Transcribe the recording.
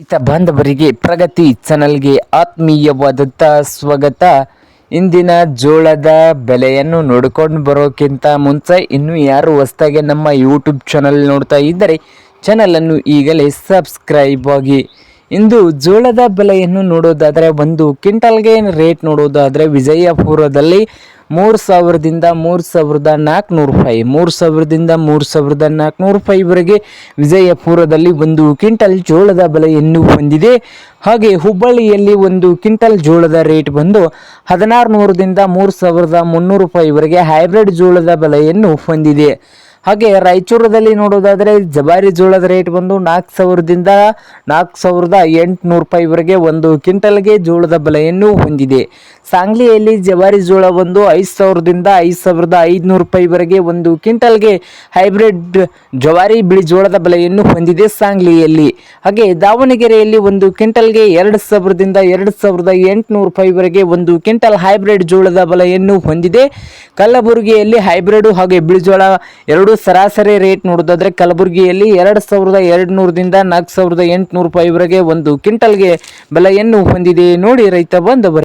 ರೈತ ಬಾಂಧವರಿಗೆ ಪ್ರಗತಿ ಚಾನಲ್ಗೆ ಆತ್ಮೀಯವಾದಂಥ ಸ್ವಾಗತ. ಇಂದಿನ ಜೋಳದ ಬೆಲೆಯನ್ನು ನೋಡಿಕೊಂಡು ಬರೋಕ್ಕಿಂತ ಮುಂಚೆ ಇನ್ನೂ ಯಾರು ಹೊಸದಾಗಿ ನಮ್ಮ ಯೂಟ್ಯೂಬ್ ಚಾನಲ್ ನೋಡ್ತಾ ಇದ್ದರೆ ಚಾನಲನ್ನು ಈಗಲೇ ಸಬ್ಸ್ಕ್ರೈಬ್ ಆಗಿ. ಇಂದು ಜೋಳದ ಬೆಲೆಯನ್ನು ನೋಡೋದಾದರೆ ಒಂದು ಕ್ವಿಂಟಲ್ಗೆ ರೇಟ್ ನೋಡೋದಾದರೆ ವಿಜಯಪುರದಲ್ಲಿ 3,000ದಿಂದ 3,400 ರೂಪಾಯಿ, 3,000ದಿಂದ 3,400 ರೂಪಾಯಿವರೆಗೆ ವಿಜಯಪುರದಲ್ಲಿ ಒಂದು ಕ್ವಿಂಟಲ್ ಜೋಳದ ಬೆಲೆಯನ್ನು ಹೊಂದಿದೆ. ಹಾಗೆ ಹುಬ್ಬಳ್ಳಿಯಲ್ಲಿ ಒಂದು ಕ್ವಿಂಟಲ್ ಜೋಳದ ರೇಟ್ ಬಂದು 1,600ದಿಂದ 3,300 ರೂಪಾಯಿವರೆಗೆ ಹೈಬ್ರಿಡ್ ಜೋಳದ ಬೆಲೆಯನ್ನು ಹೊಂದಿದೆ. ಹಾಗೆ ರಾಯಚೂರದಲ್ಲಿ ನೋಡೋದಾದರೆ ಜವಾರಿ ಜೋಳದ ರೇಟ್ ಬಂದು 4,000ದಿಂದ 4,800 ರೂಪಾಯಿವರೆಗೆ ಒಂದು ಕ್ವಿಂಟಲ್ಗೆ ಜೋಳದ ಬೆಲೆಯನ್ನು ಹೊಂದಿದೆ. ಸಾಂಗ್ಲಿಯಲ್ಲಿ ಜವಾರಿ ಜೋಳ ಬಂದು 5,000ದಿಂದ 5,500 ರೂಪಾಯಿವರೆಗೆ ಒಂದು ಕ್ವಿಂಟಲ್ಗೆ ಹೈಬ್ರಿಡ್ ಜವಾರಿ ಬಿಳಿ ಜೋಳದ ಬೆಲೆಯನ್ನು ಹೊಂದಿದೆ ಸಾಂಗ್ಲಿಯಲ್ಲಿ. ಹಾಗೆ ದಾವಣಗೆರೆಯಲ್ಲಿ ಒಂದು ಕ್ವಿಂಟಲ್ಗೆ 2,000ದಿಂದ 2,800 ರೂಪಾಯಿವರೆಗೆ ಒಂದು ಕ್ವಿಂಟಲ್ ಹೈಬ್ರಿಡ್ ಜೋಳದ ಬೆಲೆಯನ್ನು ಹೊಂದಿದೆ. ಕಲಬುರಗಿಯಲ್ಲಿ ಹೈಬ್ರಿಡ್ ಹಾಗೆ ಬಿಳಿ ಜೋಳ ಎರಡು ಸರಾಸರಿ ರೇಟ್ ನೋಡೋದಾದ್ರೆ ಕಲಬುರಗಿಯಲ್ಲಿ 2,200ದಿಂದ 4,800 ರೂಪಾಯಿವರೆಗೆ ಒಂದು ಕ್ವಿಂಟಲ್ಗೆ ಬೆಲೆಯನ್ನು ಹೊಂದಿದೆ. ನೋಡಿ ರೈತ ಬಾಂಧವರೇ.